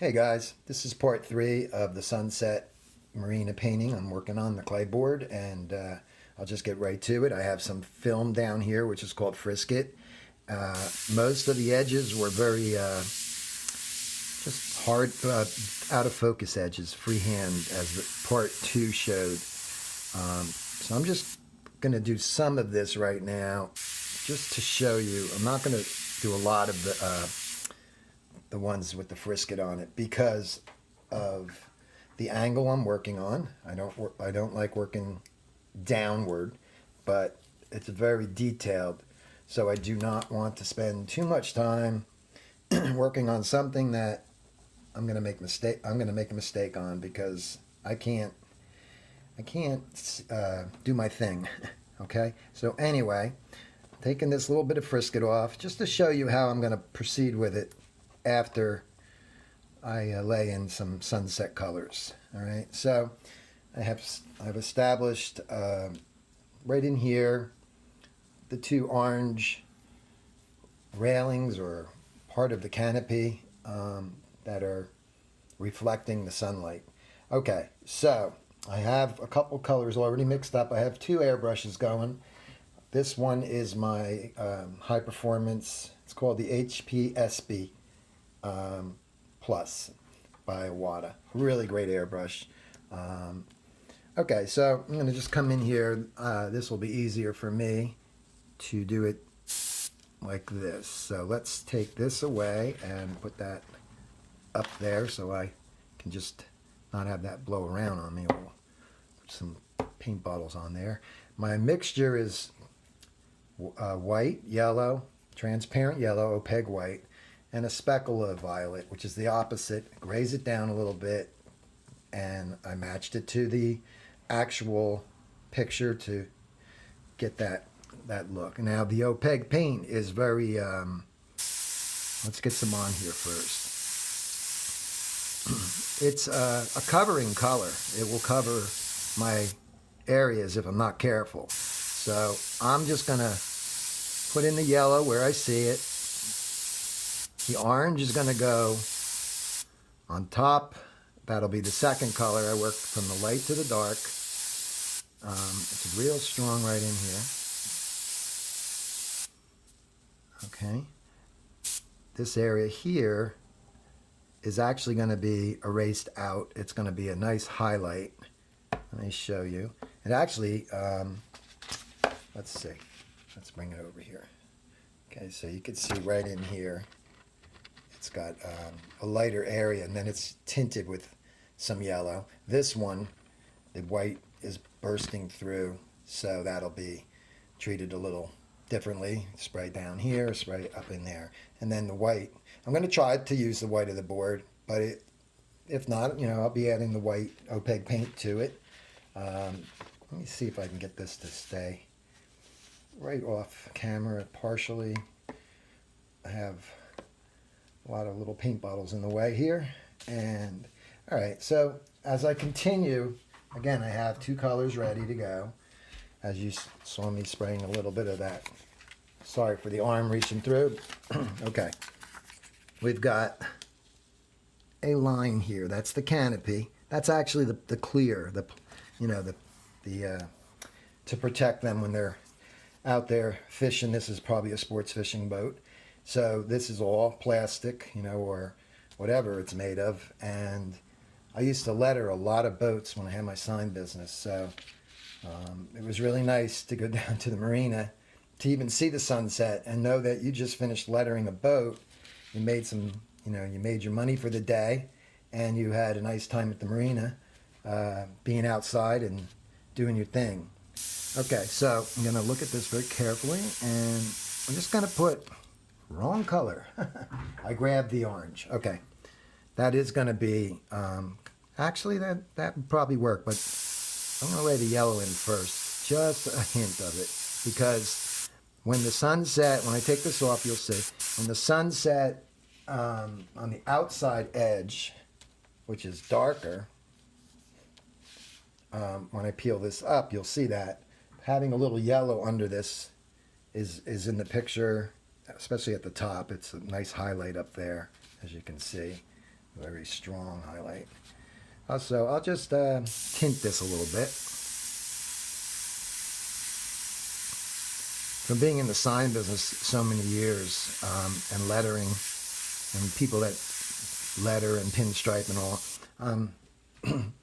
Hey guys, this is part 3 of the sunset marina painting I'm working on the clay board, and I'll just get right to it. I have some film down here which is called frisket. Most of the edges were very just hard, out of focus edges, freehand, as the part 2 showed. So I'm just going to do some of this right now just to show you. I'm not going to do a lot of the ones with the frisket on it because of the angle I'm working on. I don't like working downward, but it's very detailed, so I do not want to spend too much time working on something that I'm going to make a mistake on, because I can't do my thing. Okay, so anyway, taking this little bit of frisket off just to show you how I'm going to proceed with it after I lay in some sunset colors. All right, so I've established right in here the two orange railings, or part of the canopy, that are reflecting the sunlight. Okay, so I have a couple colors already mixed up. I have two airbrushes going. This one is my high performance. It's called the HPSB Plus by Wada. Really great airbrush. Okay, so I'm going to just come in here. This will be easier for me to do it like this. So let's take this away and put that up there so I can just not have that blow around on me. We'll put some paint bottles on there. My mixture is white, yellow, transparent yellow, opaque white, and a speckle of violet, which is the opposite. Graze it down a little bit, and I matched it to the actual picture to get that look. Now the opaque paint is very, let's get some on here first. It's a covering color. It will cover my areas if I'm not careful. So I'm just gonna put in the yellow where I see it. The orange is gonna go on top. That'll be the second color. I work from the light to the dark. It's real strong right in here. Okay. This area here is actually going to be erased out. It's going to be a nice highlight. Let me show you. And actually, let's see. Let's bring it over here. Okay, so you can see right in here, it's got a lighter area, and then it's tinted with some yellow. This one, the white is bursting through, so that'll be treated a little differently. Spray down here, spray up in there. And then the white, I'm going to try to use the white of the board, but if not, I'll be adding the white opaque paint to it. Let me see if I can get this to stay right off camera partially. I have a lot of little paint bottles in the way here. And all right, so as I continue, again, I have two colors ready to go. As you saw me spraying a little bit of that. Sorry for the arm reaching through. Okay, we've got a line here. That's the canopy. That's actually the clear, to protect them when they're out there fishing. This is probably a sports fishing boat. So this is all plastic, or whatever it's made of. And I used to letter a lot of boats when I had my sign business. So it was really nice to go down to the marina to even see the sunset and know that you just finished lettering a boat. You made some, you made your money for the day, and you had a nice time at the marina, being outside and doing your thing. Okay, so I'm going to look at this very carefully, and I'm just going to put wrong color. I grabbed the orange. Okay, that is going to be, actually that would probably work, but I'm going to lay the yellow in first, just a hint of it, because when the sunset, when I take this off, you'll see, when the sunset on the outside edge, which is darker, when I peel this up, you'll see that having a little yellow under this is in the picture, especially at the top. It's a nice highlight up there, as you can see. Very strong highlight. Also, I'll just tint this a little bit. From being in the sign business so many years, and lettering, and people that letter and pinstripe and all,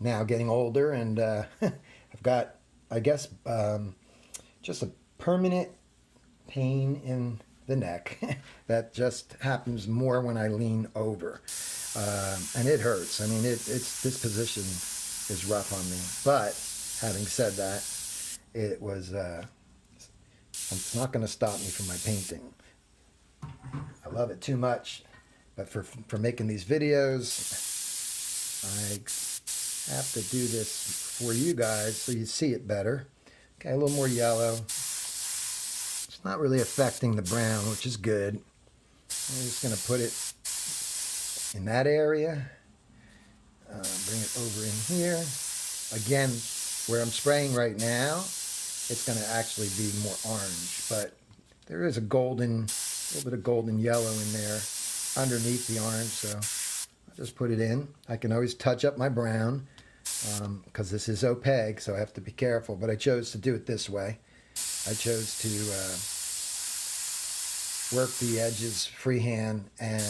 now getting older, and I've got, I guess, just a permanent pain in the neck that just happens more when I lean over, and it hurts. I mean, this position is rough on me. But having said that, it's not going to stop me from my painting. I love it too much, but for making these videos, I have to do this for you guys so you see it better. Okay, a little more yellow. It's not really affecting the brown, which is good. I'm just going to put it in that area. Bring it over in here. Again, where I'm spraying right now, it's going to actually be more orange, but there is a little bit of golden yellow in there underneath the orange, so I'll just put it in. I can always touch up my brown because this is opaque, so I have to be careful, but I chose to do it this way. I chose to work the edges freehand, and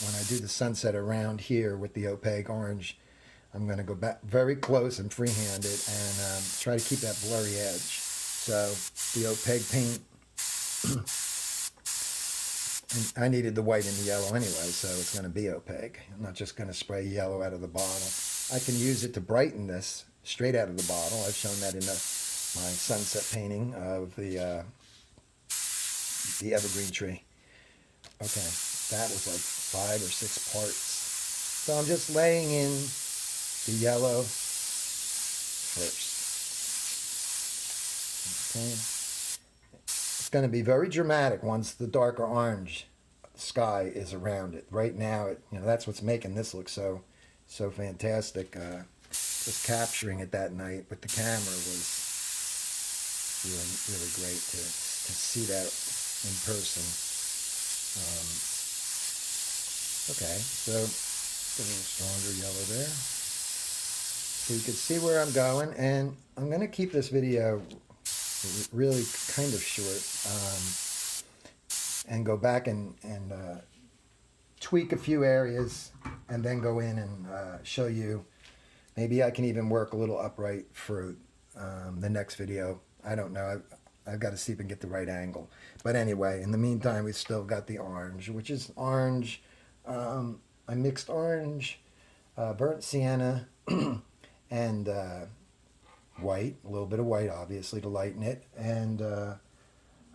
when I do the sunset around here with the opaque orange, I'm going to go back very close and freehand it and try to keep that blurry edge. So the opaque paint, and I needed the white and the yellow anyway, so it's going to be opaque. I'm not just going to spray yellow out of the bottle. I can use it to brighten this straight out of the bottle. I've shown that in my sunset painting of the evergreen tree. Okay, that was like 5 or 6 parts. So I'm just laying in the yellow first. Okay. It's going to be very dramatic once the darker orange sky is around it. Right now, that's what's making this look so fantastic. Just capturing it that night with the camera was really, really great to see that in person. Okay, so a little stronger yellow there. So you can see where I'm going, and I'm going to keep this video really kind of short, and go back and tweak a few areas, and then go in and show you. Maybe I can even work a little upright for the next video. I don't know. I've got to see if I can get the right angle. But anyway, in the meantime, we've still got the orange, which is orange. I mixed orange, burnt sienna, and white, a little bit of white, obviously, to lighten it. And I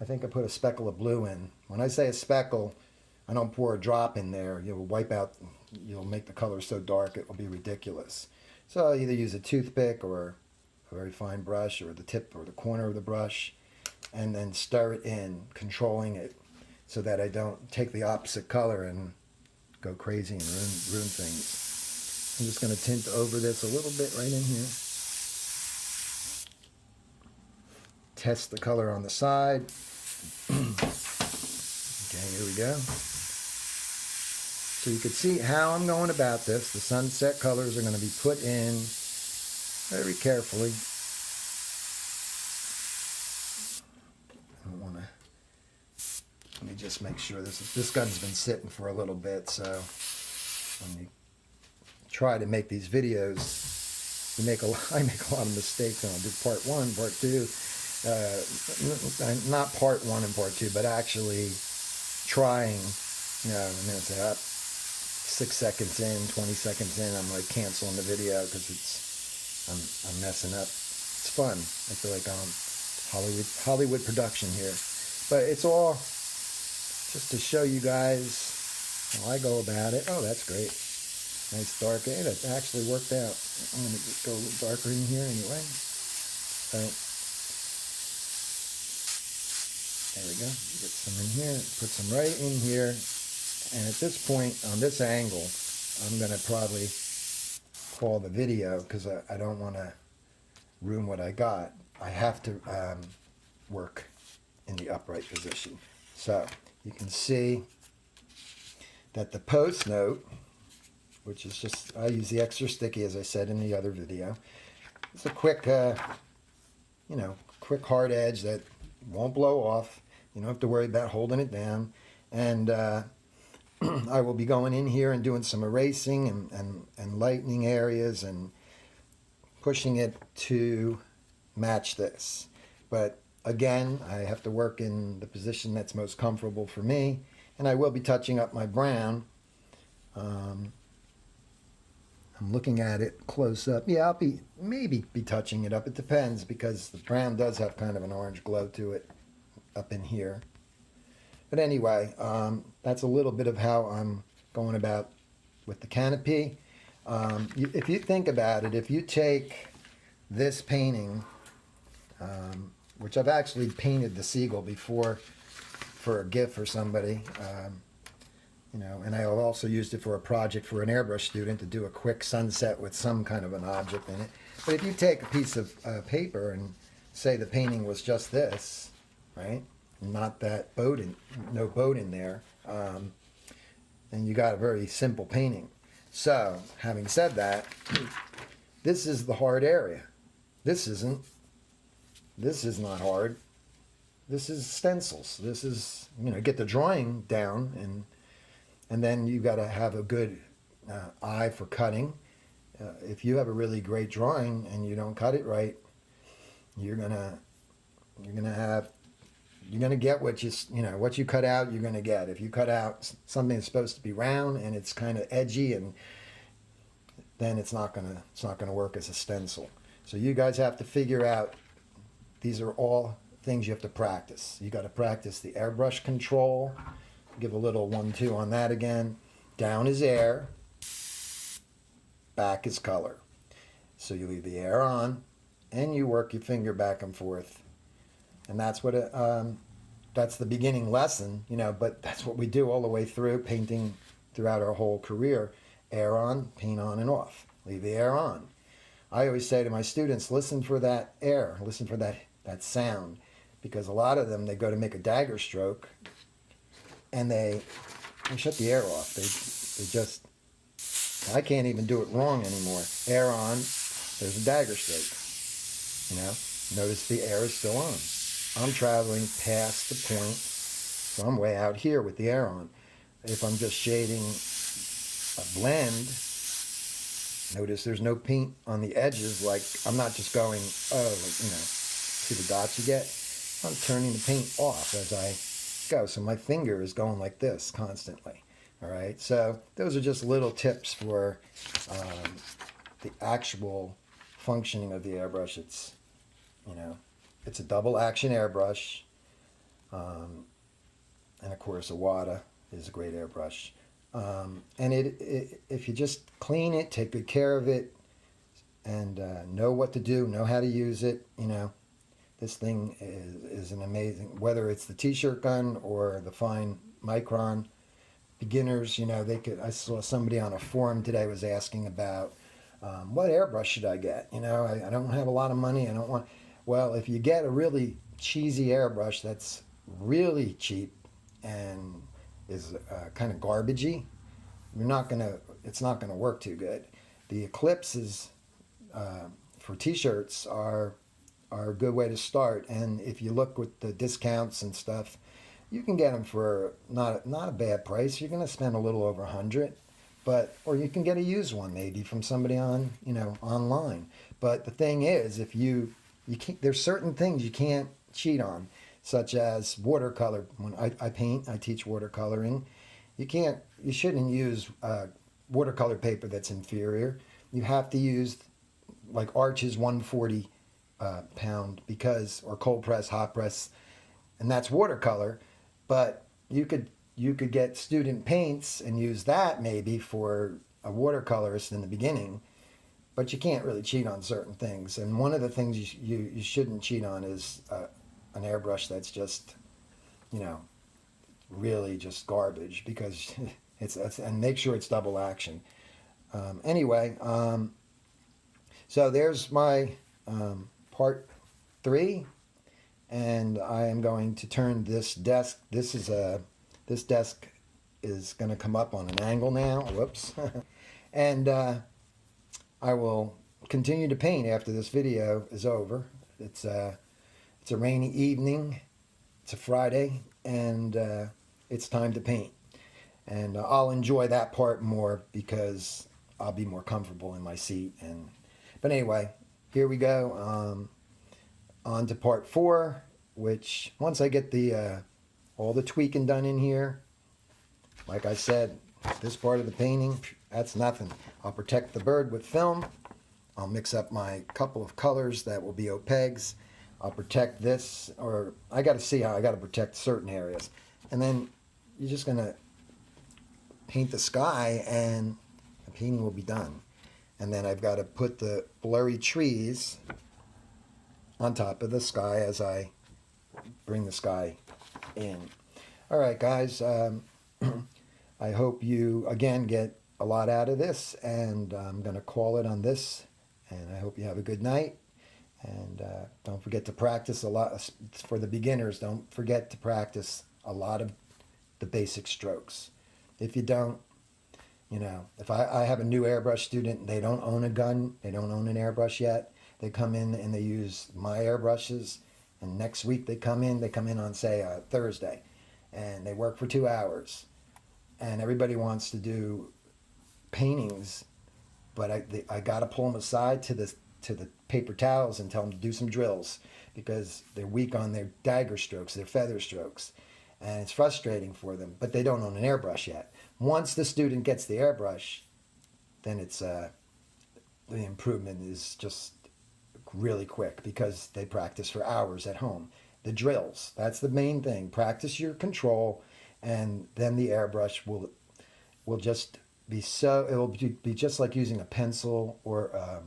think I put a speckle of blue in. When I say a speckle, I don't pour a drop in there. You'll wipe out, you'll make the color so dark it will be ridiculous. So I'll either use a toothpick or a very fine brush, or the tip or the corner of the brush, and then stir it in, controlling it so that I don't take the opposite color and go crazy and ruin things. I'm just going to tint over this a little bit right in here. Test the color on the side. Okay, here we go. So you can see how I'm going about this. The sunset colors are going to be put in very carefully. I don't want to. Let me just make sure this gun's been sitting for a little bit. So when you try to make these videos, I make a lot of mistakes, and I'll do part 1, part 2. Not part 1 and part 2, but actually trying, and then it's up 6 seconds in, 20 seconds in, I'm like canceling the video because I'm messing up. It's fun. I feel like I'm Hollywood production here, but it's all just to show you guys how I go about it. Oh, that's great. Nice dark. It actually worked out. I'm going to go a little darker in here anyway. So there we go. Get some in here. Put some right in here. And at this point, on this angle, I'm going to probably call the video because I don't want to ruin what I got. I have to work in the upright position. So you can see that the post note which is just, I use the extra sticky as I said in the other video. It's a quick, quick hard edge that won't blow off. You don't have to worry about holding it down. And I will be going in here and doing some erasing and lightening areas and pushing it to match this. But again, I have to work in the position that's most comfortable for me. And I will be touching up my brown. I'm looking at it close up. Yeah, I'll maybe be touching it up. It depends, because the brown does have kind of an orange glow to it up in here. But anyway, that's a little bit of how I'm going about with the canopy. If you think about it, if you take this painting, which I've actually painted the seagull before for a gift for somebody, and I also used it for a project for an airbrush student to do a quick sunset with some kind of an object in it. But if you take a piece of paper and say the painting was just this, right? Not that boat no boat in there, then you got a very simple painting. So, having said that, this is the hard area. This is not hard. This is stencils. This is, get the drawing down, and then you got to have a good eye for cutting. If you have a really great drawing and you don't cut it right, you're gonna get what what you cut out. You're gonna get. If you cut out something that's supposed to be round and it's kind of edgy, and then it's not gonna work as a stencil. So you guys have to figure out. These are all things you have to practice. You got to practice the airbrush control. Give a little 1-2 on that again. Down is air, back is color. So you leave the air on, and you work your finger back and forth, and that's what that's the beginning lesson, But that's what we do all the way through painting throughout our whole career. Air on, paint on and off. Leave the air on. I always say to my students, listen for that air, listen for that sound, because a lot of them, they go to make a dagger stroke and they shut the air off. They just, I can't even do it wrong anymore. Air on, there's a dagger stroke. Notice the air is still on. I'm traveling past the point, so I'm way out here with the air on. If I'm just shading a blend, notice there's no paint on the edges. Like, I'm not just going, see the dots you get? I'm turning the paint off as I go. So my finger is going like this constantly. All right. So those are just little tips for the actual functioning of the airbrush. It's, it's a double action airbrush. And of course, a Wada is a great airbrush. And if you just clean it, take good care of it, and know what to do, know how to use it, this thing is an amazing, whether it's the t-shirt gun or the fine micron. Beginners, I saw somebody on a forum today was asking about what airbrush should I get? I don't have a lot of money. I don't want, well, if you get a really cheesy airbrush that's really cheap and is kind of garbagey, it's not gonna work too good. The eclipses for t-shirts are a good way to start, and if you look with the discounts and stuff, you can get them for not a bad price. You're gonna spend a little over $100, or you can get a used one maybe from somebody online. But the thing is, if you can't, there's certain things you can't cheat on, such as watercolor. When I paint, I teach watercoloring. You shouldn't use watercolor paper that's inferior. You have to use like Arch's 140 pound, or cold press, hot press, and that's watercolor. But you could get student paints and use that maybe for a watercolorist in the beginning. But you can't really cheat on certain things. And one of the things you shouldn't cheat on is an airbrush that's just, really just garbage, because and make sure it's double action. Anyway, so there's my part 3, and I am going to turn this desk. This desk is going to come up on an angle now. Whoops. And I will continue to paint after this video is over. It's a rainy evening. It's a Friday, and it's time to paint. And I'll enjoy that part more because I'll be more comfortable in my seat. But anyway, here we go. On to part 4, which once I get the all the tweaking done in here, like I said, this part of the painting, that's nothing. I'll protect the bird with film. I'll mix up my couple of colors that will be opaques. I'll protect this, or I got to see how I got to protect certain areas. And then you're just going to paint the sky and the painting will be done. And then I've got to put the blurry trees on top of the sky as I bring the sky in. All right, guys. I hope you, again, get a lot out of this, and I'm going to call it on this, and I hope you have a good night. And don't forget to practice a lot. For the beginners, don't forget to practice a lot of the basic strokes. If you don't, if I have a new airbrush student, they don't own a gun, they don't own an airbrush yet, they come in and they use my airbrushes, and next week they come in on, say, Thursday, and they work for 2 hours. And everybody wants to do paintings, but I got to pull them aside to the paper towels and tell them to do some drills because they're weak on their dagger strokes, their feather strokes, and it's frustrating for them. But they don't own an airbrush yet. Once the student gets the airbrush, then it's the improvement is just really quick because they practice for hours at home. The drills, that's the main thing. Practice your control. And then the airbrush will just be it'll be just like using a pencil or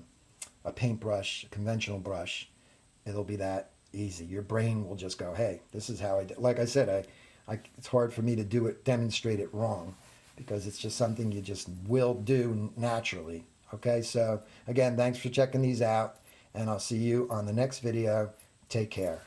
a paintbrush, a conventional brush. It'll be that easy. Your brain will just go, hey, this is how I do. Like I said, it's hard for me to demonstrate it wrong because it's just something you just will do naturally. Okay, so again, thanks for checking these out, and I'll see you on the next video. Take care.